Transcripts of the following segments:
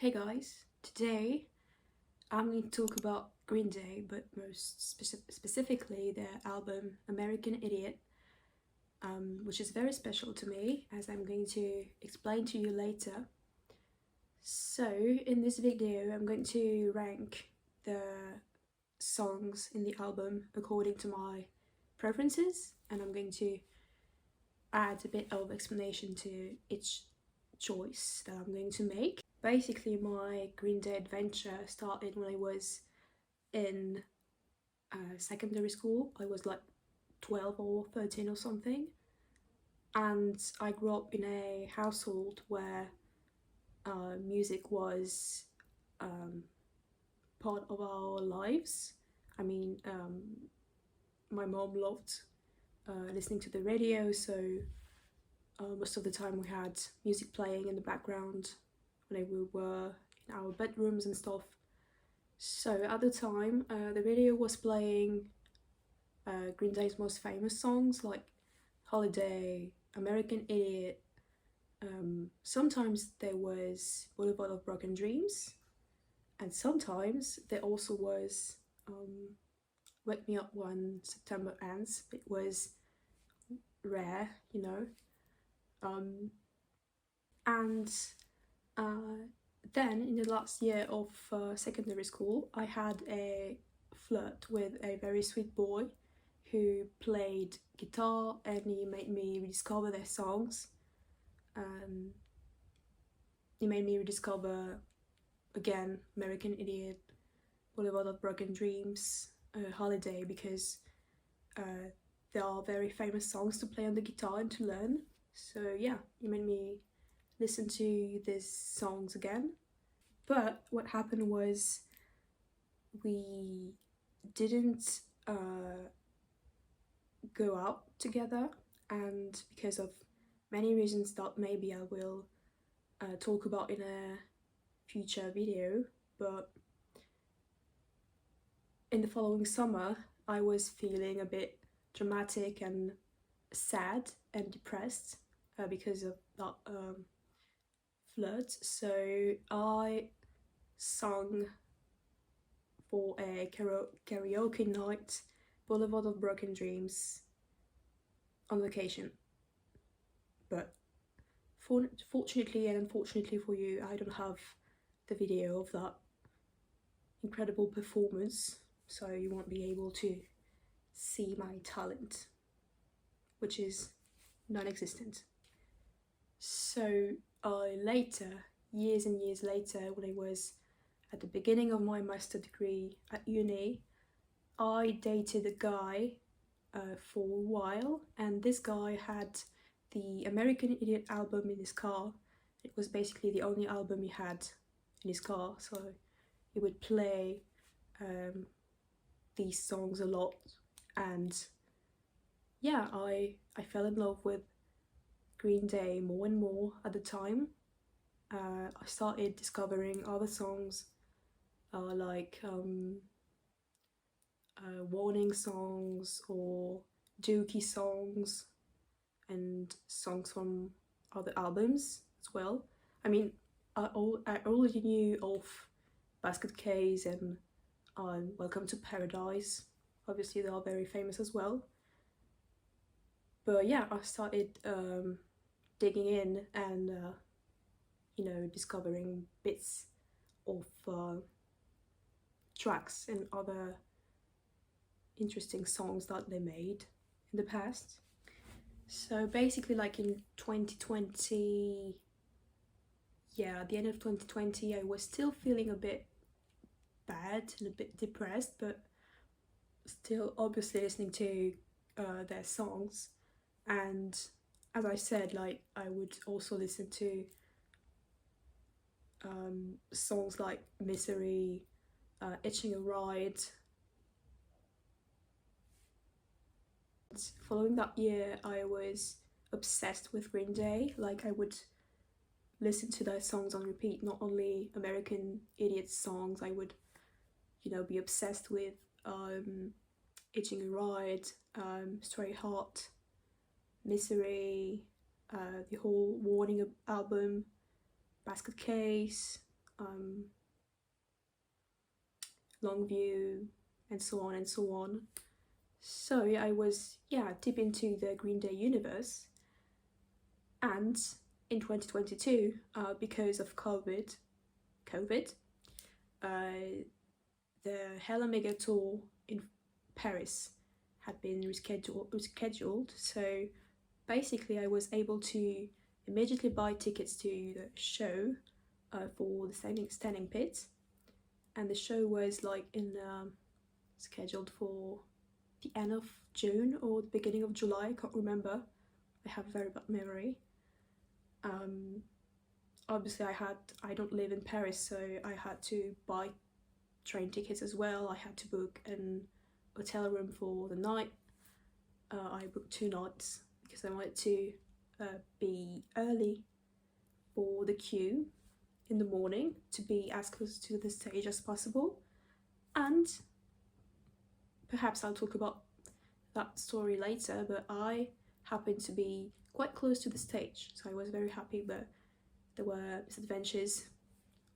Hey guys, today I'm going to talk about Green Day, but most specifically their album American Idiot, which is very special to me, as I'm going to explain to you later. So, in this video, I'm going to rank the songs in the album according to my preferences, and I'm going to add a bit of explanation to each choice that I'm going to make. Basically, my Green Day adventure started when I was in secondary school. I was like 12 or 13 or something, and I grew up in a household where music was part of our lives. I mean, my mom loved listening to the radio, so most of the time we had music playing in the background when we were in our bedrooms and stuff. So at the time, the radio was playing Green Day's most famous songs like Holiday, American Idiot. Sometimes there was Boulevard of Broken Dreams, and sometimes there also was Wake Me Up When September Ends. It was rare, you know. And then in the last year of secondary school, I had a flirt with a very sweet boy who played guitar, and he made me rediscover their songs. He made me rediscover again American Idiot, Boulevard of Broken Dreams, Holiday, because they are very famous songs to play on the guitar and to learn. So yeah, he made me listen to these songs again. But what happened was we didn't go out together, and because of many reasons that maybe I will talk about in a future video, but in the following summer I was feeling a bit dramatic and sad and depressed because of that flirt. So I sung for a karaoke night Boulevard of Broken Dreams on vacation. But fortunately and unfortunately for you, I don't have the video of that incredible performance, so you won't be able to see my talent, which is non-existent. So later, years and years later, when I was at the beginning of my master degree at uni, I dated a guy for a while, and this guy had the American Idiot album in his car. It was basically the only album he had in his car, so he would play these songs a lot, and yeah, I fell in love with Green Day more and more at the time. I started discovering other songs like warning songs or jokey songs and songs from other albums as well. I mean, I already knew of Basket Case and Welcome to Paradise. Obviously, they are very famous as well. But yeah, I started digging in and discovering bits of tracks and other interesting songs that they made in the past. So basically, like in 2020, at the end of 2020, I was still feeling a bit bad and a bit depressed, but still obviously listening to their songs. And as I said, like, I would also listen to songs like Misery, Itching a Ride. Following that year, I was obsessed with Green Day. Like, I would listen to their songs on repeat, not only American Idiot songs. I would, be obsessed with Itching a Ride, Stray Heart, Misery, the whole Warning album, Basket Case, um, Longview, and so on and so on. So I was, yeah, deep into the Green Day universe. And in 2022, because of COVID, uh, the Hella Mega tour in Paris had been rescheduled. So basically, I was able to immediately buy tickets to the show for the standing pit, and the show was like in scheduled for the end of June or the beginning of July. I can't remember. I have a very bad memory. Um, Obviously, I don't live in Paris, so I had to buy train tickets as well. I had to book an hotel room for the night. I booked 2 nights because I wanted to be early for the queue in the morning to be as close to the stage as possible. And perhaps I'll talk about that story later, but I happened to be quite close to the stage, so I was very happy, but there were misadventures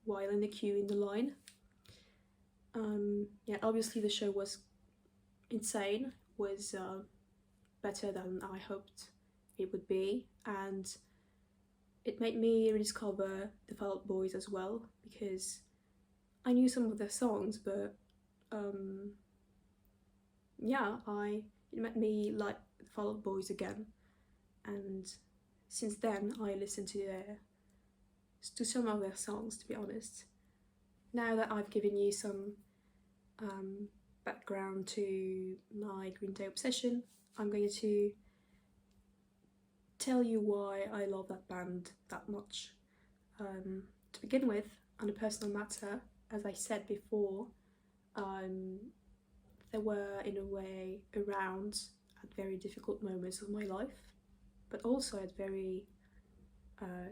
while in the queue in the line. Yeah, obviously the show was insane, was better than I hoped it would be, and it made me rediscover the Fall Out Boys as well, because I knew some of their songs, but yeah, it made me like the Fall Out Boys again, and since then I listened to some of their songs, to be honest. Now that I've given you some background to my Green Day obsession, I'm going to tell you why I love that band that much. To begin with, on a personal matter, as I said before, they were in a way around at very difficult moments of my life, but also at very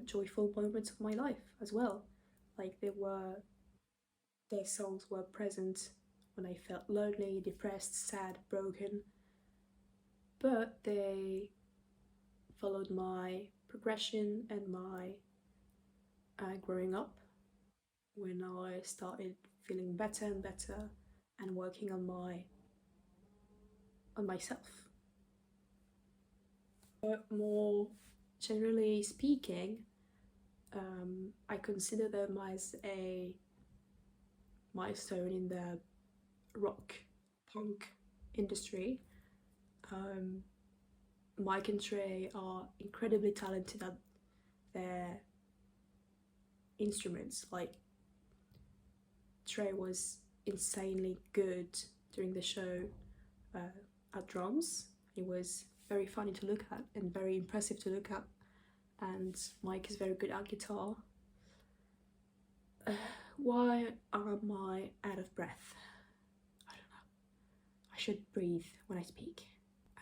joyful moments of my life as well. Like their songs were present when I felt lonely, depressed, sad, broken, but they followed my progression and my growing up when I started feeling better and better and working on myself. But more generally speaking, I consider them as a milestone in the rock punk industry. Um, Mike and Trey are incredibly talented at their instruments. Like Trey was insanely good during the show at drums. He was very funny to look at and very impressive to look at. And Mike is very good at guitar. Why am I out of breath? I don't know. I should breathe when I speak.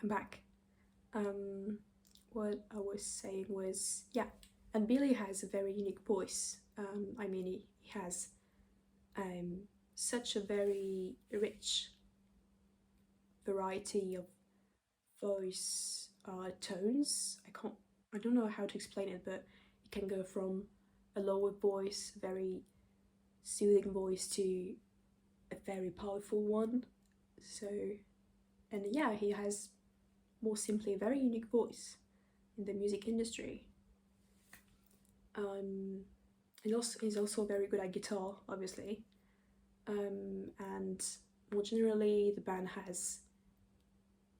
I'm back. What I was saying was, yeah, and Billy has a very unique voice. I mean, he has such a very rich variety of voice tones. I don't know how to explain it, but it can go from a lower voice, very soothing voice, to a very powerful one. So, and yeah, he has more simply a very unique voice in the music industry. He's also very good at guitar, obviously. And more generally, the band has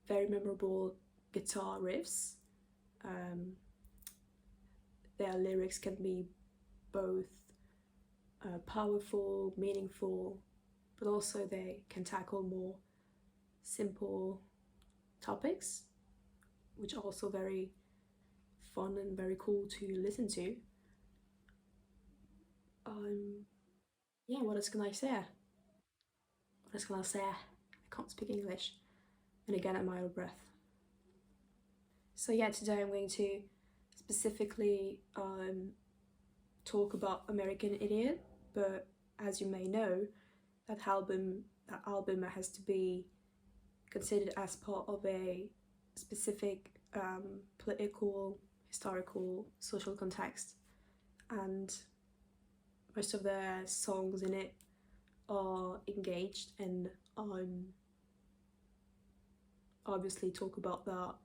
very memorable guitar riffs. Their lyrics can be both powerful, meaningful, but also they can tackle more simple topics, which are also very fun and very cool to listen to. Yeah, what else can I say? What else can I say? I can't speak English. And again, I'm out of breath. So yeah, today I'm going to specifically talk about American Idiot, but as you may know, that album has to be considered as part of a specific political, historical, social context, and most of the songs in it are engaged, and obviously talk about that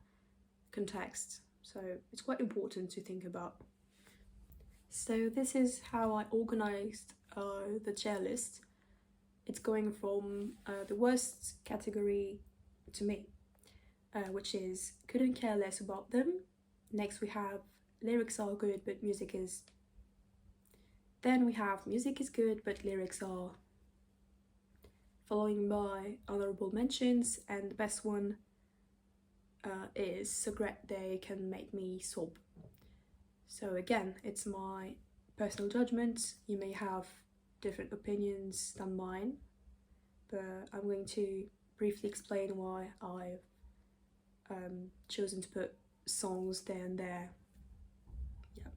context. So it's quite important to think about. So this is how I organized the tier list. It's going from the worst category to me, which is couldn't care less about them. Next we have lyrics are good but music is. Then we have music is good but lyrics are. Following by honorable mentions, and the best one is so great they can make me sob. So again, it's my personal judgment. You may have different opinions than mine, but I'm going to briefly explain why I've chosen to put songs there and there. Yeah,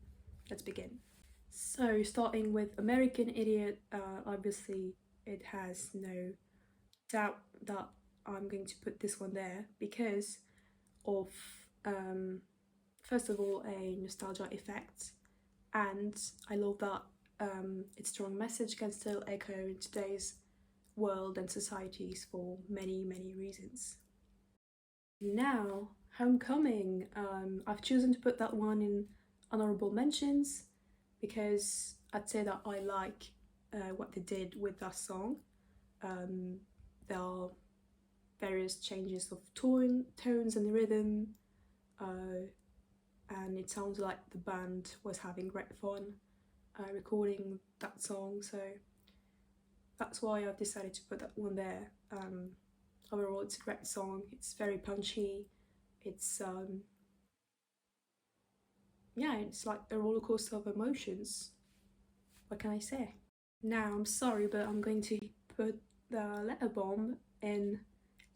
let's begin. So starting with American Idiot, obviously it has no doubt that I'm going to put this one there because of first of all a nostalgia effect, and I love that its strong message can still echo in today's world and societies for many reasons. Now, Homecoming, I've chosen to put that one in honorable mentions because I'd say that I like what they did with that song. There are various changes of tones and rhythm, and it sounds like the band was having great fun recording that song, so that's why I've decided to put that one there. Overall, it's a great song. It's very punchy. It's yeah, it's like a roller coaster of emotions. What can I say? Now, I'm sorry, but I'm going to put the letter bomb in.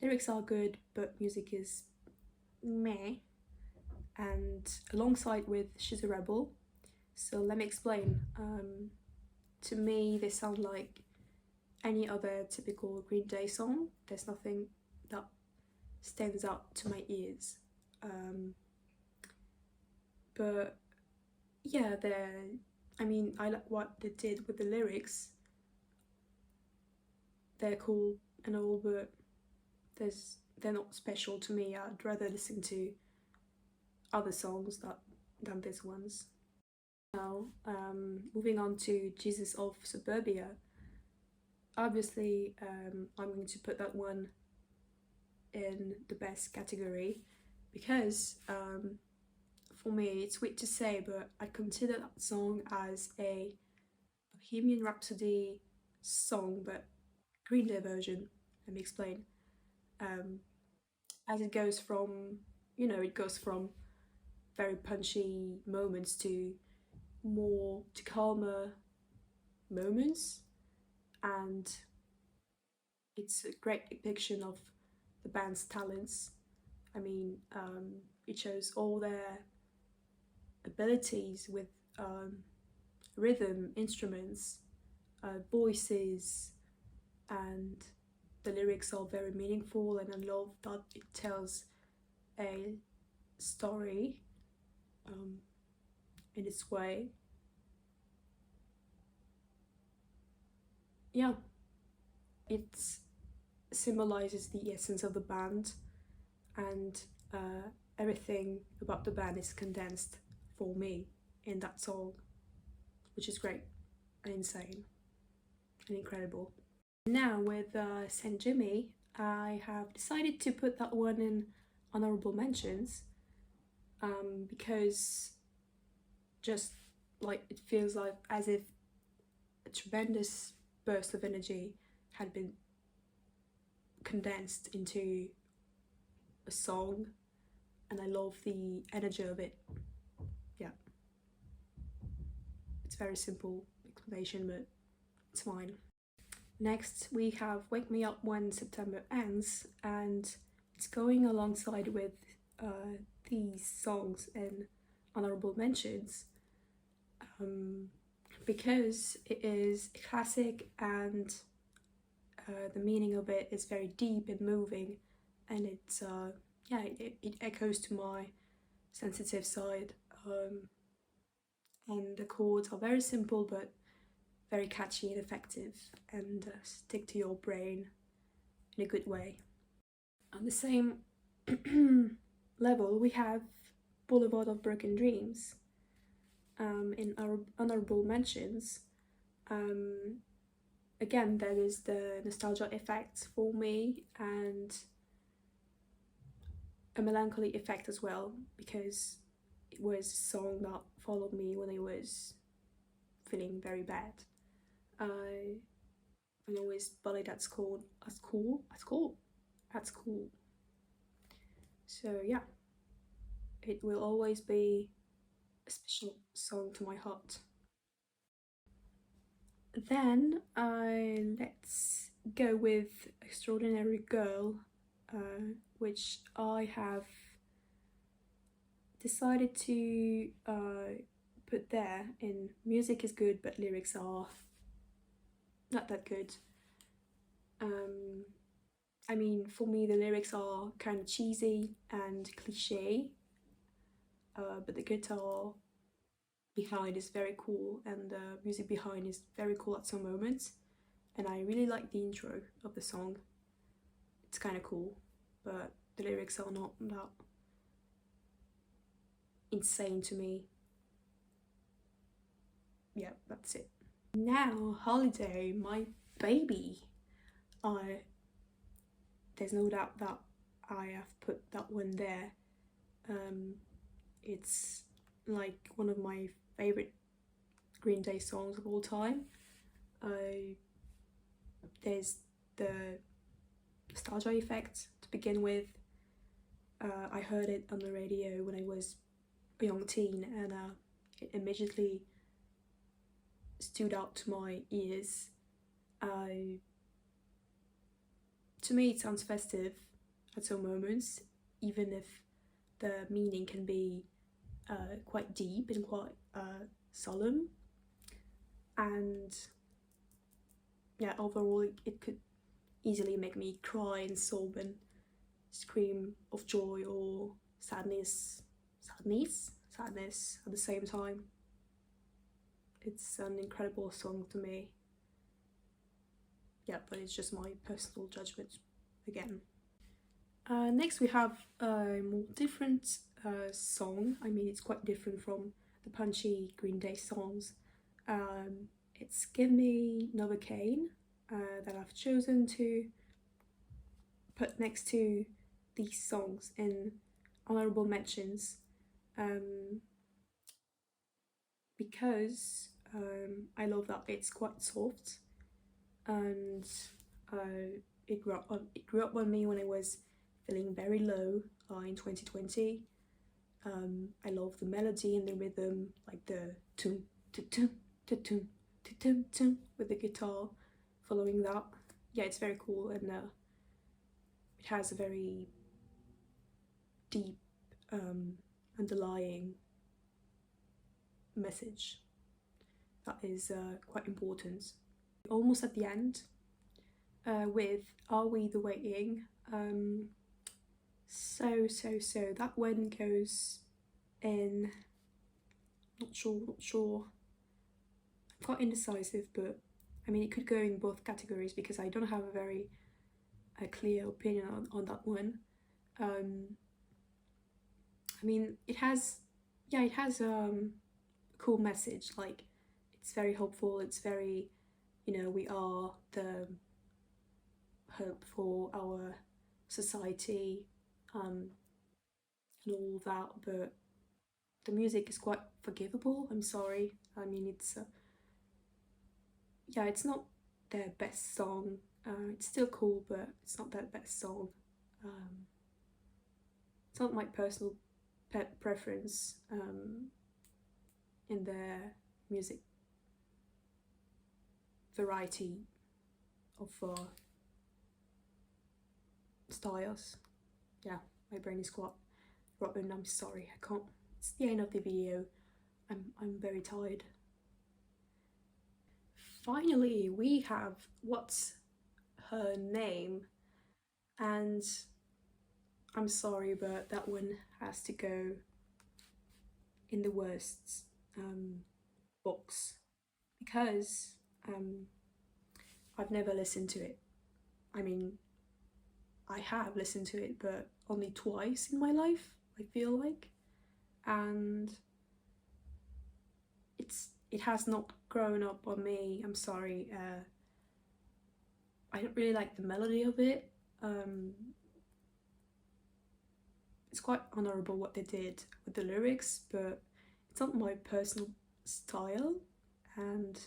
Lyrics are good, but music is meh. And alongside with She's a Rebel. So let me explain. To me, they sound like any other typical Green Day song. There's nothing that stands out to my ears. But yeah, I like what they did with the lyrics. They're cool and all, but they're not special to me. I'd rather listen to other songs than these ones. Now, moving on to Jesus of Suburbia. Obviously, I'm going to put that one in the best category because for me, it's weird to say, but I consider that song as a Bohemian Rhapsody song, but Green Day version. Let me explain. As it goes from, it goes from very punchy moments to calmer moments, and it's a great depiction of the band's talents. I mean, it shows all their abilities with rhythm, instruments, voices, and the lyrics are very meaningful, and I love that it tells a story in its way. Yeah, it symbolizes the essence of the band, and everything about the band is condensed for me in that song, which is great and insane and incredible. Now with Saint Jimmy, I have decided to put that one in honorable mentions because just like it feels like as if a tremendous burst of energy had been condensed into a song, and I love the energy of it. Yeah, it's a very simple explanation, but it's fine. Next, we have Wake Me Up When September Ends, and it's going alongside with these songs in honorable mentions because it is a classic, and the meaning of it is very deep and moving, and it's it echoes to my sensitive side, and the chords are very simple but very catchy and effective, and stick to your brain in a good way. On the same level, we have Boulevard of Broken Dreams. In our honorable mentions, again, there is the nostalgia effect for me and a melancholy effect as well, because it was a song that followed me when I was feeling very bad. I always bullied at school, at school. So yeah, it will always be a special song to my heart. Then let's go with Extraordinary Girl, which I have decided to put there. In music is good, but lyrics are not that good. I mean, for me, the lyrics are kind of cheesy and cliche, but the guitar behind is very cool, and the music behind is very cool at some moments. And I really like the intro of the song. It's kind of cool, but the lyrics are not that insane to me. Yeah, that's it. Now, Holiday, my baby. I There's no doubt that I have put that one there. It's like one of my favorite Green Day songs of all time. There's the nostalgia effect to begin with. I heard it on the radio when I was a young teen, and it immediately stood out to my ears. To me, it sounds festive at some moments, even if the meaning can be quite deep and quite solemn. And yeah, overall, it could easily make me cry and sob and scream of joy or sadness at the same time. It's an incredible song to me. Yeah, but it's just my personal judgment again. Next we have a more different song. I mean, it's quite different from the punchy Green Day songs. It's Give Me Novocaine that I've chosen to put next to these songs in honorable mentions, because I love that it's quite soft, and it grew up on me when I was feeling very low in 2020. I love the melody and the rhythm, like the tum tum tum tum tum tum with the guitar following that. Yeah, it's very cool, and it has a very deep underlying message that is quite important. Almost at the end with Are We the Waiting? So that one goes in, not sure. I'm quite indecisive, but I mean, it could go in both categories because I don't have a very clear opinion on that one. I mean, it has a cool message. Like, it's very hopeful. It's very, we are the hope for our society, and all that. But the music is quite forgivable. I'm sorry. I mean, it's it's not their best song. It's still cool, but it's not their best song. It's not my personal preference in their music variety of styles. Yeah, my brain is quite rotten. I'm sorry, I can't. It's the end of the video. I'm very tired. Finally, we have What's Her Name, and I'm sorry, but that one has to go in the worst box, because Um, I've never listened to it. I mean, I have listened to it, but only twice in my life, I feel like. And it has not grown up on me. I'm sorry. I don't really like the melody of it. Um, it's quite honourable what they did with the lyrics, but it's not my personal style, and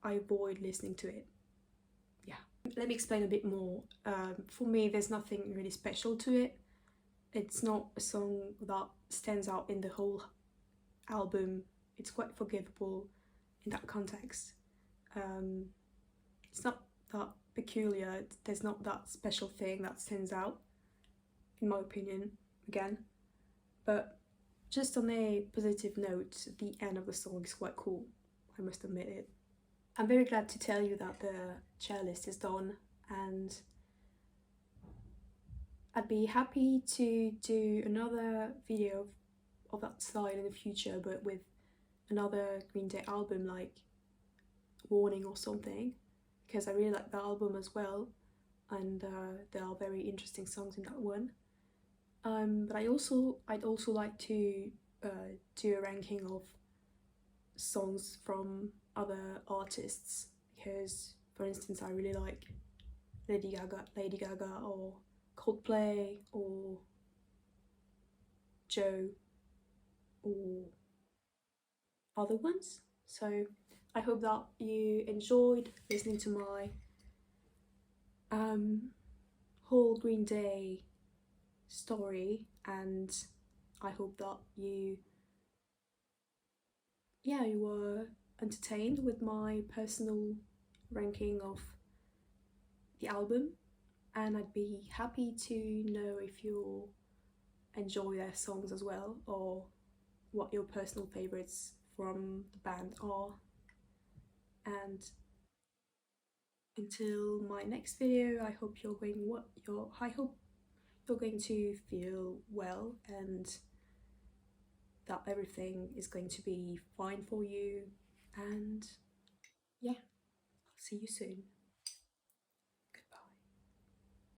I avoid listening to it. Yeah. Let me explain a bit more. For me, there's nothing really special to it. It's not a song that stands out in the whole album. It's quite forgivable in that context. Um, it's not that peculiar. There's not that special thing that stands out, in my opinion, again. But just on a positive note, the end of the song is quite cool, I must admit it. I'm very glad to tell you that the chair list is done, and I'd be happy to do another video of that style in the future, but with another Green Day album like Warning or something, because I really like that album as well, and there are very interesting songs in that one. But I'd also like to do a ranking of songs from other artists, because, for instance, I really like Lady Gaga, or Coldplay, or Joe, or other ones. So I hope that you enjoyed listening to my um, whole Green Day story, and I hope that you were entertained with my personal ranking of the album, and I'd be happy to know if you enjoy their songs as well, or what your personal favorites from the band are. And until my next video, I hope you're going to feel well, and that everything is going to be fine for you. And yeah, see you soon.